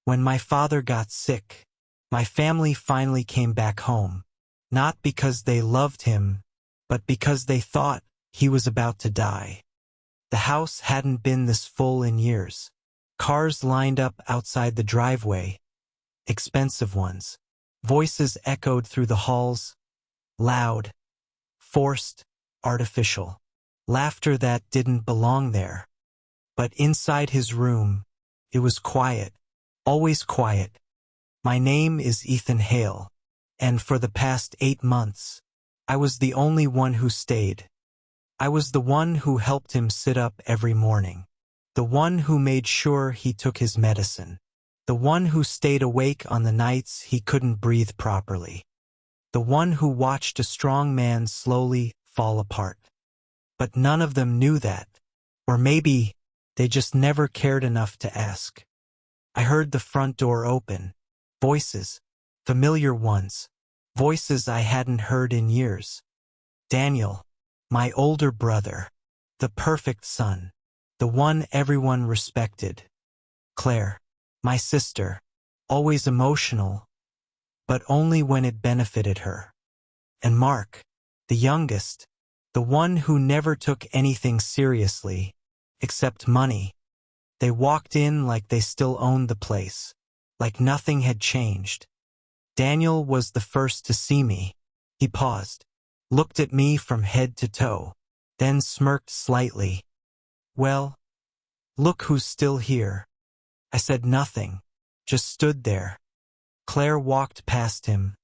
When my father got sick, my family finally came back home, not because they loved him, but because they thought he was about to die. The house hadn't been this full in years. Cars lined up outside the driveway, expensive ones. Voices echoed through the halls, loud, forced, artificial. Laughter that didn't belong there. But inside his room, it was quiet, always quiet. My name is Ethan Hale, and for the past 8 months, I was the only one who stayed. I was the one who helped him sit up every morning, the one who made sure he took his medicine, the one who stayed awake on the nights he couldn't breathe properly, the one who watched a strong man slowly fall apart. But none of them knew that, or maybe they just never cared enough to ask. I heard the front door open. Voices, familiar ones, voices I hadn't heard in years. Daniel, my older brother, the perfect son, the one everyone respected. Claire, my sister, always emotional, but only when it benefited her. And Mark, the youngest, the one who never took anything seriously, except money. They walked in like they still owned the place, like nothing had changed. Daniel was the first to see me. He paused, looked at me from head to toe, then smirked slightly. "Well, look who's still here." I said nothing, just stood there. Claire walked past him,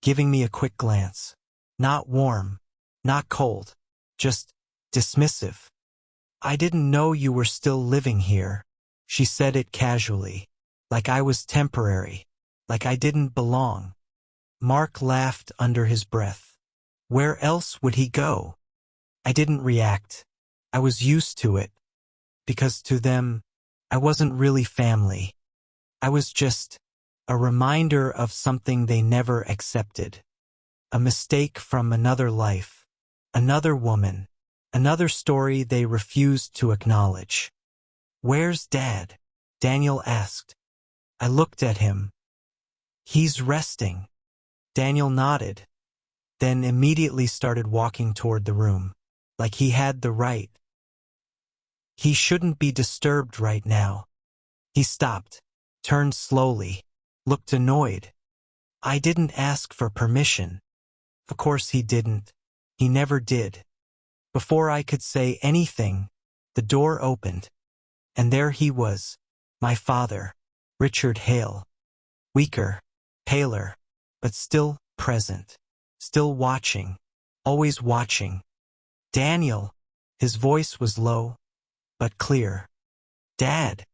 giving me a quick glance. Not warm, not cold, just dismissive. "I didn't know you were still living here." She said it casually, like I was temporary, like I didn't belong. Mark laughed under his breath. Where else would he go? I didn't react. I was used to it, because to them, I wasn't really family. I was just a reminder of something they never accepted. A mistake from another life, another woman, another story they refused to acknowledge. "Where's Dad?" Daniel asked. I looked at him. "He's resting." Daniel nodded, then immediately started walking toward the room, like he had the right. He shouldn't be disturbed right now. He stopped, turned slowly, looked annoyed. I didn't ask for permission. Of course he didn't. He never did. Before I could say anything, the door opened, and there he was, my father, Richard Hale. Weaker, paler, but still present, still watching, always watching. "Daniel," his voice was low, but clear. "Dad."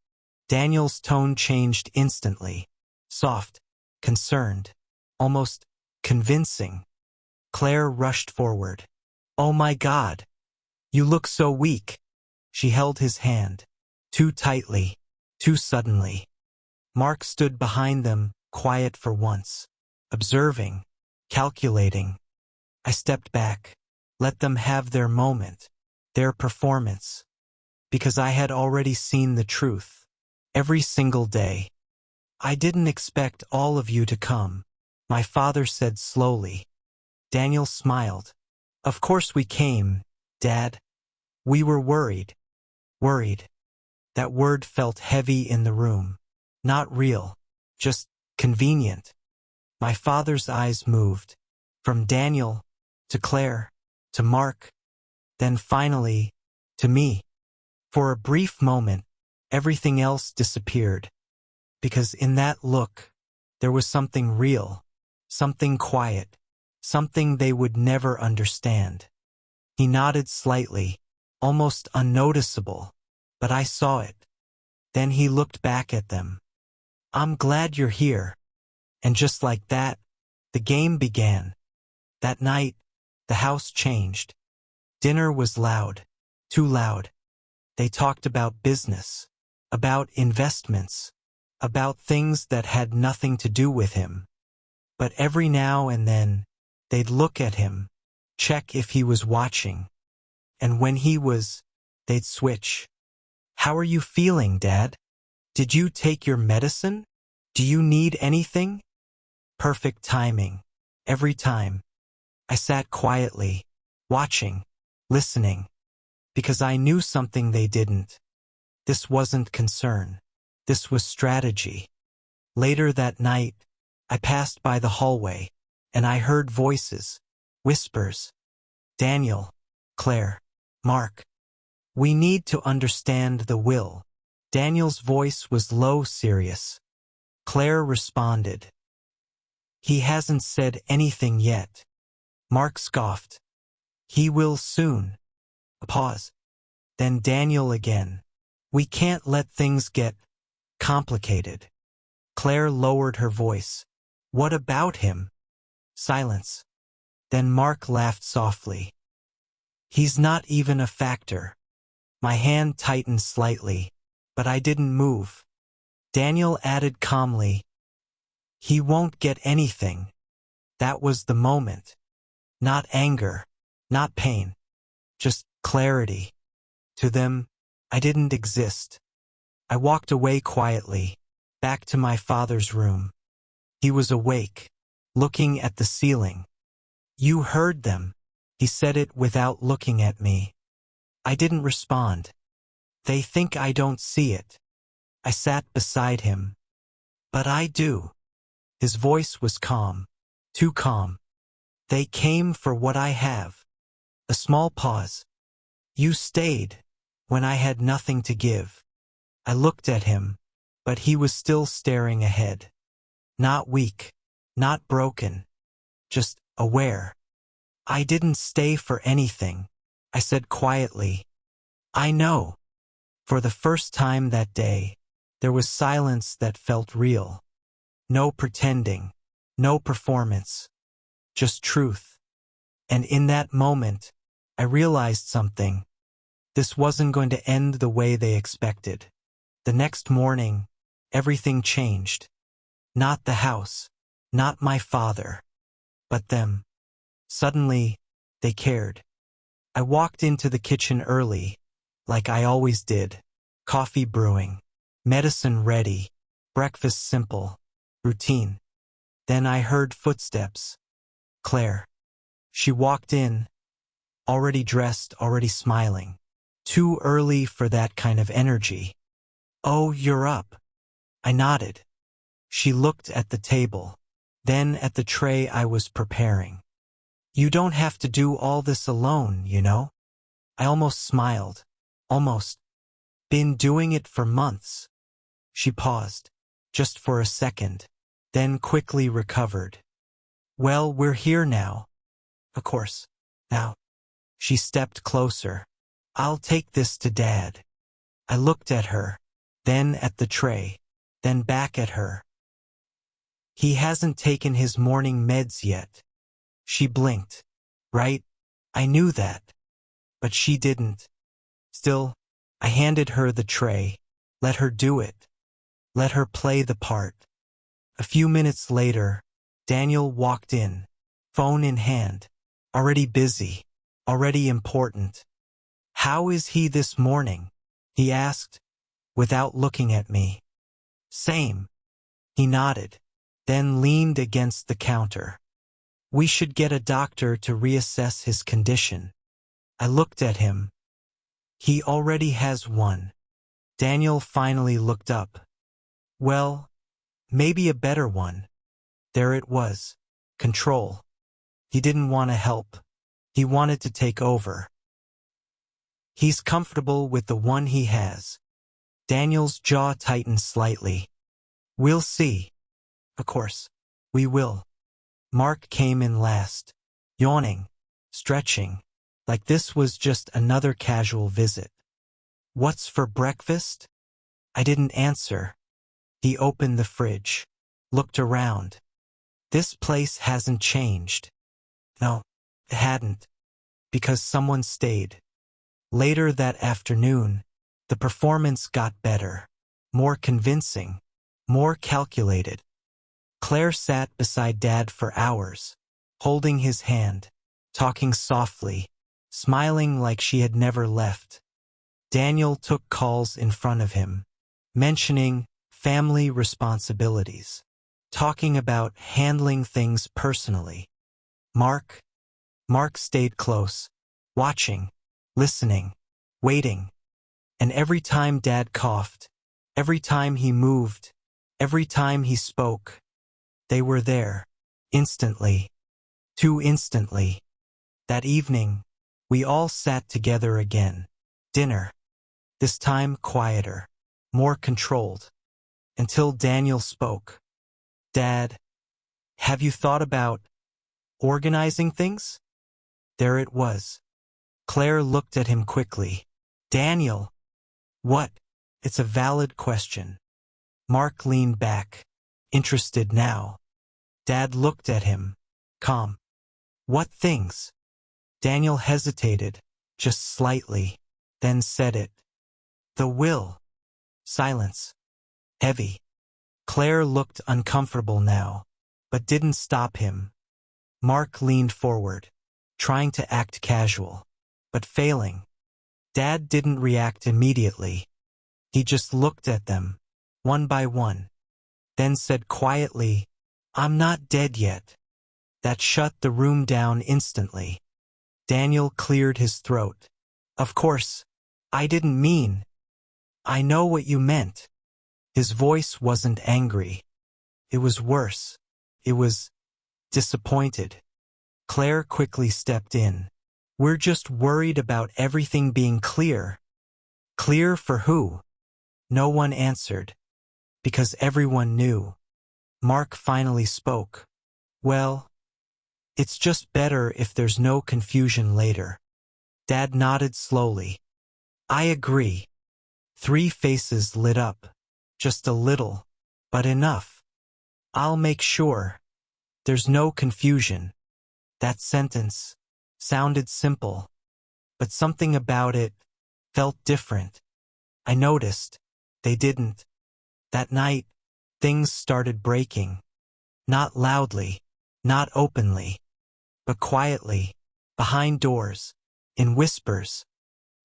Daniel's tone changed instantly, soft, concerned, almost convincing. Claire rushed forward. "Oh my God, you look so weak." She held his hand, too tightly, too suddenly. Mark stood behind them, quiet for once, observing, calculating. I stepped back, let them have their moment, their performance, because I had already seen the truth, every single day. "I didn't expect all of you to come," my father said slowly. Daniel smiled. "Of course we came, Dad. We were worried." Worried. That word felt heavy in the room. Not real, just convenient. My father's eyes moved, from Daniel, to Claire, to Mark, then finally, to me. For a brief moment, everything else disappeared, because in that look, there was something real, something quiet, something they would never understand. He nodded slightly, almost unnoticeable, but I saw it. Then he looked back at them. "I'm glad you're here." And just like that, the game began. That night, the house changed. Dinner was loud, too loud. They talked about business, about investments, about things that had nothing to do with him. But every now and then, they'd look at him, check if he was watching. And when he was, they'd switch. "How are you feeling, Dad?" Did you take your medicine? Do you need anything? Perfect timing. Every time. I sat quietly, watching, listening, because I knew something they didn't. This wasn't concern. This was strategy. Later that night, I passed by the hallway, and I heard voices, whispers. Daniel, Claire, Mark. We need to understand the will. Daniel's voice was low, serious. Claire responded. He hasn't said anything yet. Mark scoffed. He will soon. A pause. Then Daniel again. We can't let things get complicated. Claire lowered her voice. What about him? Silence. Then Mark laughed softly. He's not even a factor. My hand tightened slightly, but I didn't move. Daniel added calmly, he won't get anything. That was the moment. Not anger, not pain, just clarity. To them, I didn't exist. I walked away quietly, back to my father's room. He was awake, looking at the ceiling. You heard them. He said it without looking at me. I didn't respond. They think I don't see it. I sat beside him. But I do. His voice was calm, too calm. They came for what I have. A small pause. You stayed when I had nothing to give. I looked at him, but he was still staring ahead. Not weak, not broken, just aware. I didn't stay for anything, I said quietly. I know. For the first time that day, there was silence that felt real. No pretending, no performance, just truth. And in that moment, I realized something. This wasn't going to end the way they expected. The next morning, everything changed. Not the house, not my father, but them. Suddenly, they cared. I walked into the kitchen early, like I always did. Coffee brewing, medicine ready, breakfast simple, routine. Then I heard footsteps. Claire. She walked in, already dressed, already smiling. Too early for that kind of energy. Oh, you're up. I nodded. She looked at the table, then at the tray I was preparing. You don't have to do all this alone, you know? I almost smiled. Almost. Been doing it for months. She paused, just for a second, then quickly recovered. Well, we're here now. Of course. Now. She stepped closer. I'll take this to Dad. I looked at her, then at the tray, then back at her. He hasn't taken his morning meds yet. She blinked. Right? I knew that. But she didn't. Still, I handed her the tray. Let her do it. Let her play the part. A few minutes later, Daniel walked in, phone in hand. Already busy. Already important. How is he this morning? He asked, without looking at me. Same. He nodded, then leaned against the counter. We should get a doctor to reassess his condition. I looked at him. He already has one. Daniel finally looked up. Well, maybe a better one. There it was. Control. He didn't want to help. He wanted to take over. He's comfortable with the one he has. Daniel's jaw tightened slightly. We'll see. Of course, we will. Mark came in last, yawning, stretching, like this was just another casual visit. What's for breakfast? I didn't answer. He opened the fridge, looked around. This place hasn't changed. No, it hadn't, because someone stayed. Later that afternoon, the performance got better, more convincing, more calculated. Claire sat beside Dad for hours, holding his hand, talking softly, smiling like she had never left. Daniel took calls in front of him, mentioning family responsibilities, talking about handling things personally. Mark stayed close, watching, listening, waiting. And every time Dad coughed, every time he moved, every time he spoke, they were there, instantly, too instantly. That evening, we all sat together again. Dinner. This time quieter, more controlled. Until Daniel spoke. Dad, have you thought about organizing things? There it was. Claire looked at him quickly. Daniel. What? It's a valid question. Mark leaned back, interested now. Dad looked at him, calm. What things? Daniel hesitated, just slightly, then said it. The will. Silence. Heavy. Claire looked uncomfortable now, but didn't stop him. Mark leaned forward, trying to act casual, but failing. Dad didn't react immediately. He just looked at them, one by one, then said quietly, I'm not dead yet. That shut the room down instantly. Daniel cleared his throat. Of course, I didn't mean. I know what you meant. His voice wasn't angry. It was worse. It was disappointed. Claire quickly stepped in. We're just worried about everything being clear. Clear for who? No one answered. Because everyone knew. Mark finally spoke. Well, it's just better if there's no confusion later. Dad nodded slowly. I agree. 3 faces lit up. Just a little, but enough. I'll make sure. There's no confusion. That sentence sounded simple, but something about it felt different. I noticed. They didn't. That night, things started breaking. Not loudly, not openly, but quietly, behind doors, in whispers.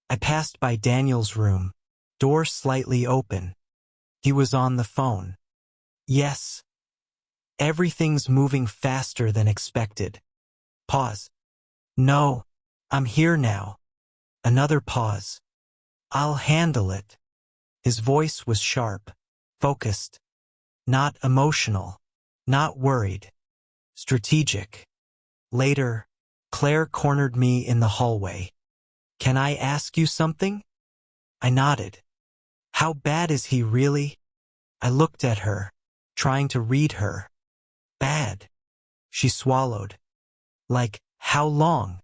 I passed by Daniel's room, door slightly open. He was on the phone. Yes. Everything's moving faster than expected. Pause. No, I'm here now. Another pause. I'll handle it. His voice was sharp, focused, not emotional, not worried, strategic. Later, Claire cornered me in the hallway. Can I ask you something? I nodded. How bad is he really? I looked at her, trying to read her. Bad. She swallowed. Like, how long?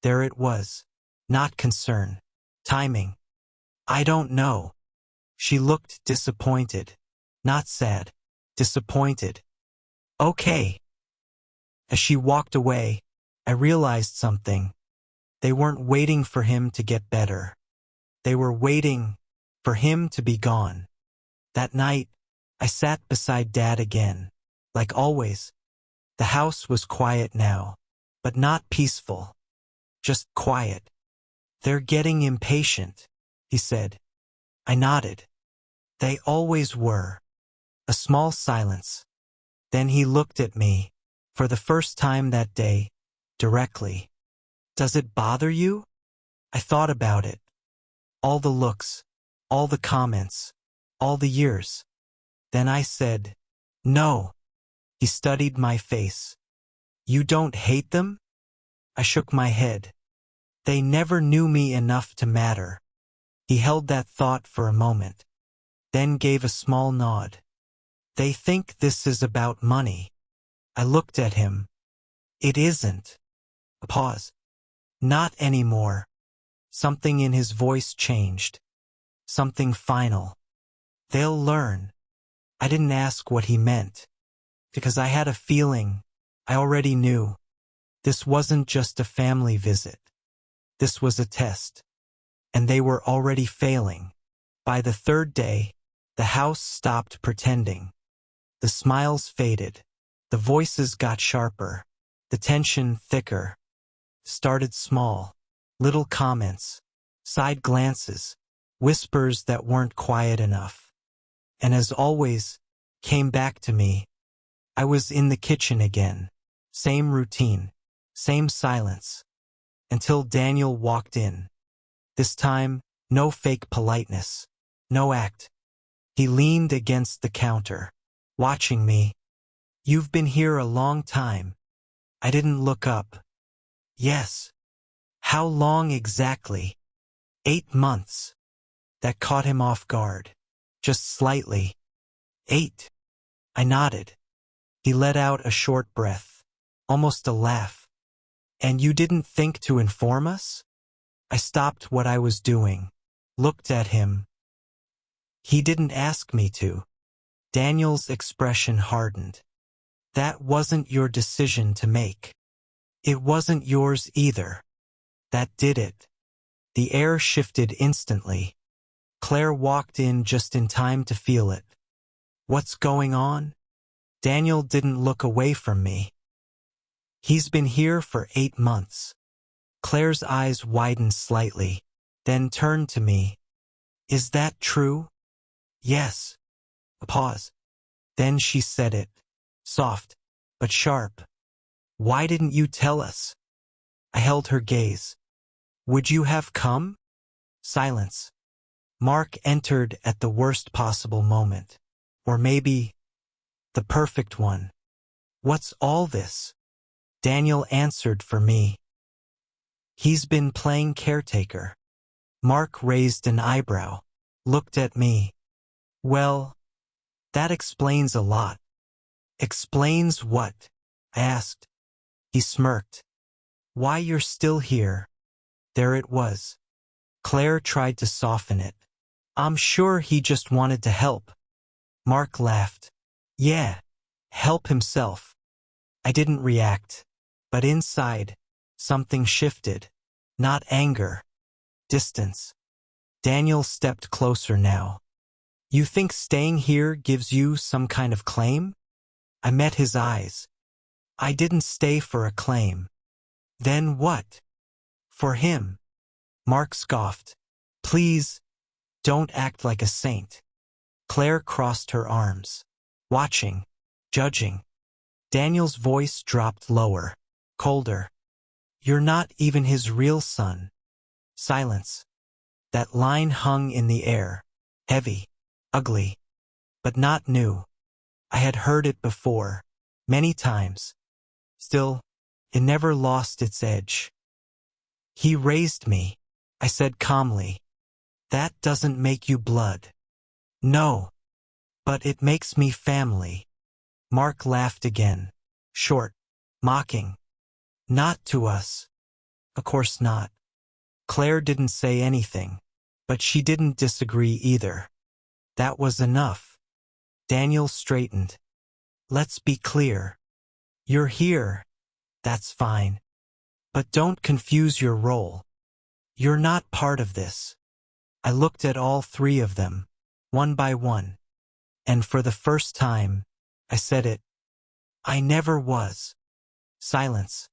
There it was. Not concern. Timing. I don't know. She looked disappointed. Not sad. Disappointed. Okay. As she walked away, I realized something. They weren't waiting for him to get better. They were waiting for him to be gone. That night, I sat beside Dad again. Like always. The house was quiet now, but not peaceful. Just quiet. They're getting impatient, he said. I nodded. They always were. A small silence. Then he looked at me, for the first time that day, directly. Does it bother you? I thought about it. All the looks, all the comments, all the years. Then I said, no. He studied my face. You don't hate them? I shook my head. They never knew me enough to matter. He held that thought for a moment, then gave a small nod. They think this is about money. I looked at him. It isn't. A pause. Not anymore. Something in his voice changed. Something final. They'll learn. I didn't ask what he meant, because I had a feeling. I already knew. This wasn't just a family visit. This was a test. And they were already failing. By the 3rd day, the house stopped pretending. The smiles faded. The voices got sharper. The tension thicker. Started small. Little comments. Side glances. Whispers that weren't quiet enough. and as always, came back to me. I was in the kitchen again. Same routine, same silence, until Daniel walked in. This time, no fake politeness, no act. He leaned against the counter, watching me. "You've been here a long time." I didn't look up. "Yes." "How long exactly?" 8 months. That caught him off guard. Just slightly. 8. I nodded. He let out a short breath, almost a laugh. "And you didn't think to inform us?" I stopped what I was doing, looked at him. "He didn't ask me to." Daniel's expression hardened. "That wasn't your decision to make. It wasn't yours either. That did it." The air shifted instantly. Claire walked in just in time to feel it. "What's going on?" Daniel didn't look away from me. "He's been here for 8 months. Claire's eyes widened slightly, then turned to me. "Is that true?" "Yes." A pause. Then she said it, soft, but sharp. "Why didn't you tell us?" I held her gaze. "Would you have come?" Silence. Mark entered at the worst possible moment. Or maybe the perfect one. "What's all this?" Daniel answered for me. "He's been playing caretaker." Mark raised an eyebrow, looked at me. "Well, that explains a lot." "Explains what?" I asked. He smirked. "Why you're still here." There it was. Claire tried to soften it. "I'm sure he just wanted to help." Mark laughed. "Yeah, help himself." I didn't react, but inside, something shifted. Not anger. Distance. Daniel stepped closer now. "You think staying here gives you some kind of claim?" I met his eyes. "I didn't stay for a claim." "Then what?" "For him." Mark scoffed. "Please, don't act like a saint." Claire crossed her arms, watching, judging. Daniel's voice dropped lower, colder. "You're not even his real son." Silence. That line hung in the air, heavy, ugly, but not new. I had heard it before, many times. Still, it never lost its edge. "He raised me," I said calmly. "That doesn't make you blood." "No, but it makes me family." Mark laughed again, short, mocking. "Not to us." "Of course not." Claire didn't say anything, but she didn't disagree either. That was enough. Daniel straightened. "Let's be clear. You're here. That's fine. But don't confuse your role. You're not part of this." I looked at all three of them, one by one. And for the first time, I said it. "I never was." Silence.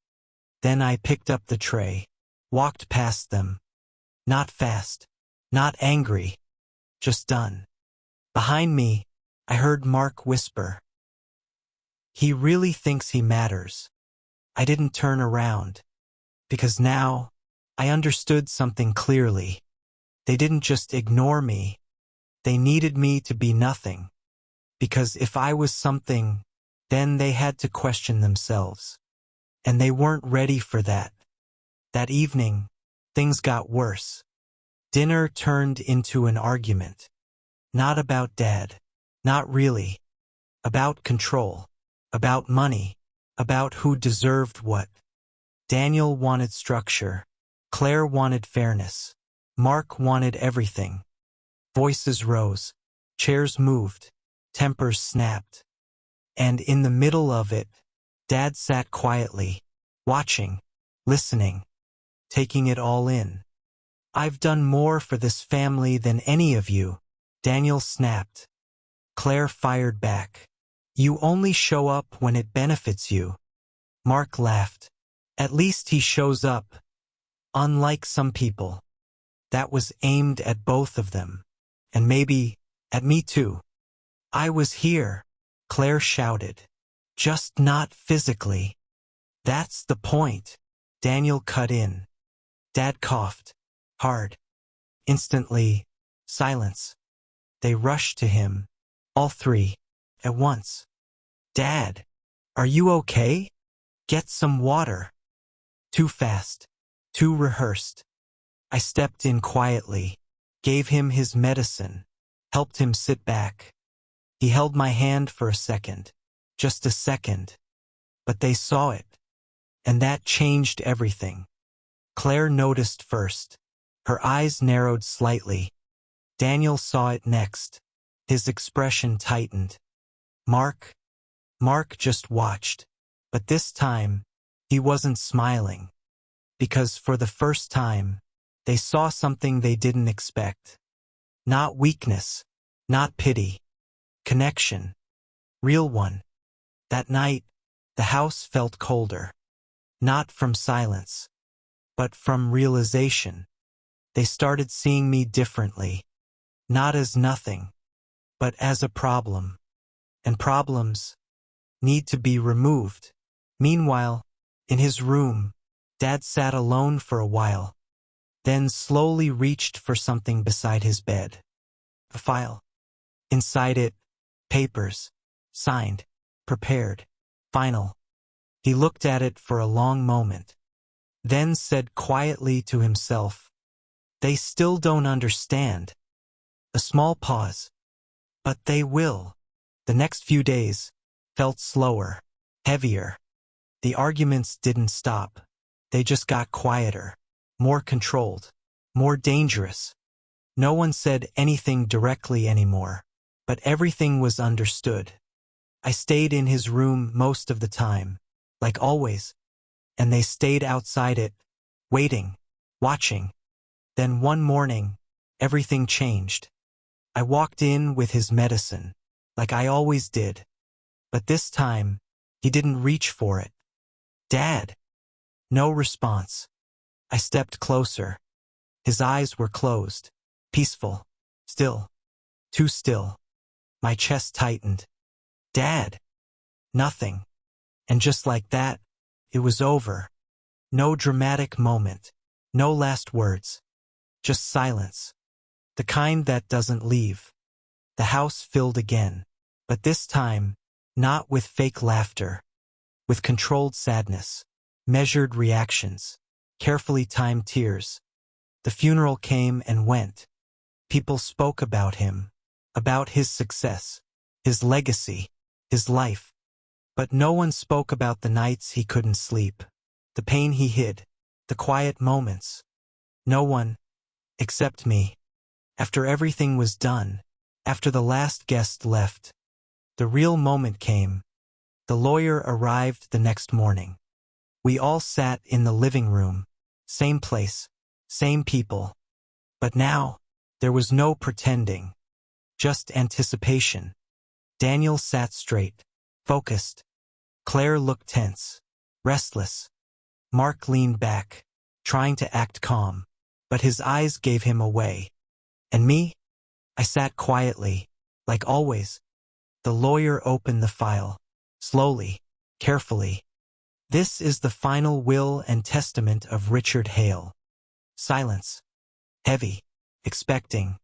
Then I picked up the tray, walked past them. Not fast, not angry, just done. Behind me, I heard Mark whisper. "He really thinks he matters." I didn't turn around, because now I understood something clearly. They didn't just ignore me. They needed me to be nothing. Because if I was something, then they had to question themselves. And they weren't ready for that. That evening, things got worse. Dinner turned into an argument. Not about Dad. Not really. About control. About money. About who deserved what. Daniel wanted structure. Claire wanted fairness. Mark wanted everything. Voices rose. Chairs moved. Tempers snapped. And in the middle of it, Dad sat quietly, watching, listening, taking it all in. "I've done more for this family than any of you," Daniel snapped. Claire fired back. "You only show up when it benefits you." Mark laughed. "At least he shows up. Unlike some people." That was aimed at both of them. And maybe at me too. I was here, Claire shouted. Just not physically. That's the point, Daniel cut in. Dad coughed. Hard. Instantly, silence. They rushed to him. All three. At once. Dad, are you okay? Get some water. Too fast. Too rehearsed. I stepped in quietly, gave him his medicine, helped him sit back. He held my hand for a second. Just a second. But they saw it. And that changed everything. Claire noticed first. Her eyes narrowed slightly. Daniel saw it next. His expression tightened. Mark just watched. But this time, he wasn't smiling. Because for the first time, they saw something they didn't expect. Not weakness. Not pity. Connection. Real one. That night, the house felt colder. Not from silence, but from realization. They started seeing me differently. Not as nothing, but as a problem. And problems need to be removed. Meanwhile, in his room, Dad sat alone for a while, then slowly reached for something beside his bed. A file. Inside it, papers. Signed. Prepared. Final. He looked at it for a long moment, then said quietly to himself, "They still don't understand." A small pause. But they will. The next few days felt slower, heavier. The arguments didn't stop. They just got quieter, more controlled, more dangerous. No one said anything directly anymore, but everything was understood. I stayed in his room most of the time, like always, and they stayed outside it, waiting, watching. Then one morning, everything changed. I walked in with his medicine, like I always did. But this time, he didn't reach for it. "Dad!" No response. I stepped closer. His eyes were closed, peaceful, still, too still. My chest tightened. "Dad!" Nothing. And just like that, it was over. No dramatic moment. No last words. Just silence. The kind that doesn't leave. The house filled again. But this time, not with fake laughter. With controlled sadness. Measured reactions. Carefully timed tears. The funeral came and went. People spoke about him. About his success. His legacy. His life. But no one spoke about the nights he couldn't sleep. The pain he hid. The quiet moments. No one. Except me. After everything was done. After the last guest left. The real moment came. The lawyer arrived the next morning. We all sat in the living room. Same place. Same people. But now, there was no pretending. Just anticipation. Daniel sat straight. Focused. Claire looked tense. Restless. Mark leaned back, trying to act calm. But his eyes gave him away. And me? I sat quietly, like always. The lawyer opened the file. Slowly. Carefully. "This is the final will and testament of Richard Hale." Silence. Heavy. Expecting.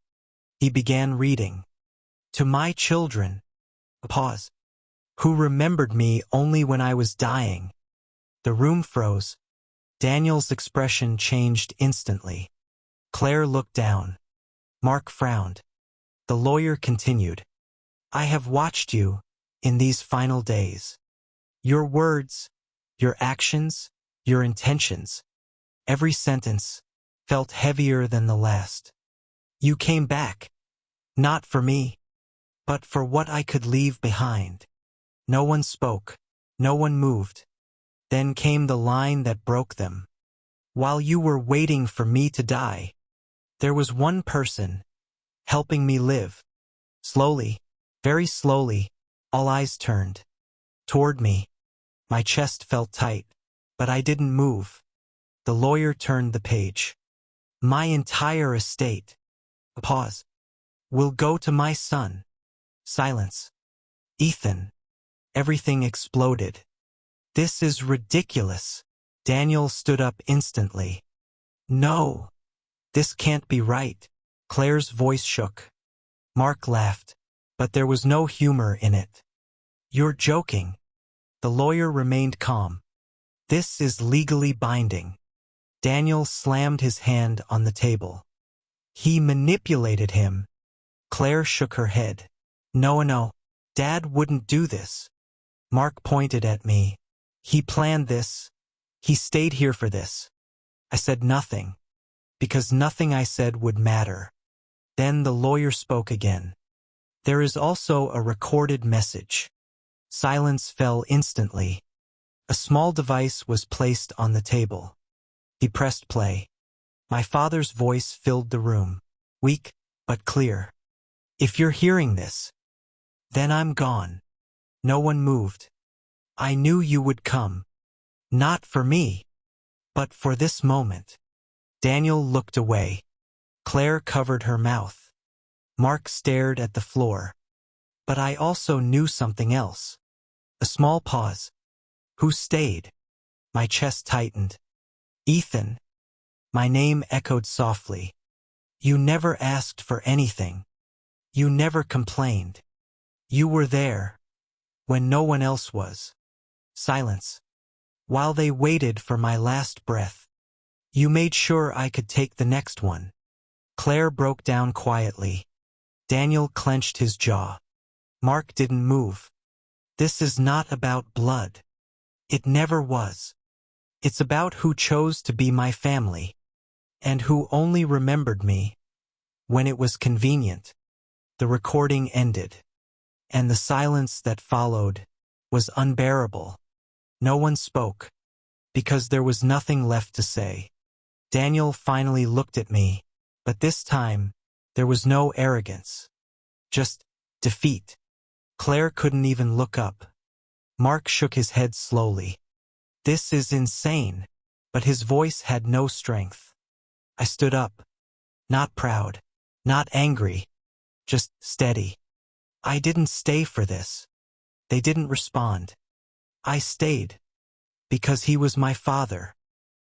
He began reading. "To my children." A pause. "Who remembered me only when I was dying." The room froze. Daniel's expression changed instantly. Claire looked down. Mark frowned. The lawyer continued. "I have watched you in these final days. Your words, your actions, your intentions. Every sentence felt heavier than the last. You came back. Not for me, but for what I could leave behind." No one spoke. No one moved. Then came the line that broke them. "While you were waiting for me to die, there was one person helping me live." Slowly, very slowly, all eyes turned toward me. My chest felt tight, but I didn't move. The lawyer turned the page. "My entire estate." A pause. "Will go to my son." Silence. Ethan. Everything exploded. This is ridiculous. Daniel stood up instantly. No. This can't be right. Claire's voice shook. Mark laughed, but there was no humor in it. You're joking. The lawyer remained calm. This is legally binding. Daniel slammed his hand on the table. He manipulated him. Claire shook her head. No. Dad wouldn't do this. Mark pointed at me. He planned this. He stayed here for this. I said nothing, because nothing I said would matter. Then the lawyer spoke again. There is also a recorded message. Silence fell instantly. A small device was placed on the table. He pressed play. My father's voice filled the room, weak but clear. If you're hearing this, then I'm gone. No one moved. I knew you would come. Not for me, but for this moment. Daniel looked away. Claire covered her mouth. Mark stared at the floor. But I also knew something else. A small pause. Who stayed? My chest tightened. Ethan. My name echoed softly. You never asked for anything. You never complained. You were there when no one else was. Silence. While they waited for my last breath, you made sure I could take the next one. Claire broke down quietly. Daniel clenched his jaw. Mark didn't move. This is not about blood. It never was. It's about who chose to be my family, and who only remembered me when it was convenient. The recording ended, and the silence that followed was unbearable. No one spoke, because there was nothing left to say. Daniel finally looked at me, but this time, there was no arrogance. Just defeat. Claire couldn't even look up. Mark shook his head slowly. This is insane, but his voice had no strength. I stood up. Not proud, not angry, just steady. I didn't stay for this. They didn't respond. I stayed. Because he was my father.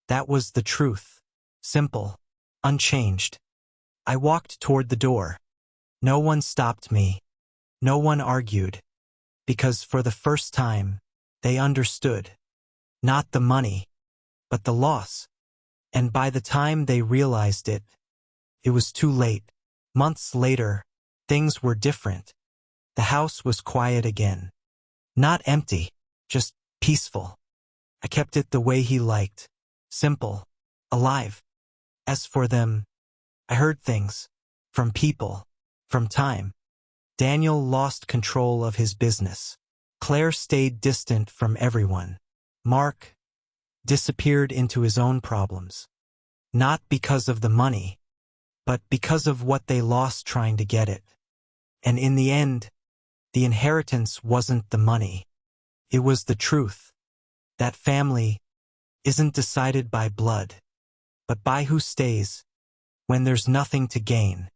That was the truth. Simple. Unchanged. I walked toward the door. No one stopped me. No one argued. Because for the first time, they understood. Not the money, but the loss. And by the time they realized it, it was too late. Months later, things were different. The house was quiet again. Not empty, just peaceful. I kept it the way he liked. Simple. Alive. As for them, I heard things. From people. From time. Daniel lost control of his business. Claire stayed distant from everyone. Mark disappeared into his own problems. Not because of the money, but because of what they lost trying to get it. And in the end, the inheritance wasn't the money. It was the truth. That family isn't decided by blood, but by who stays when there's nothing to gain.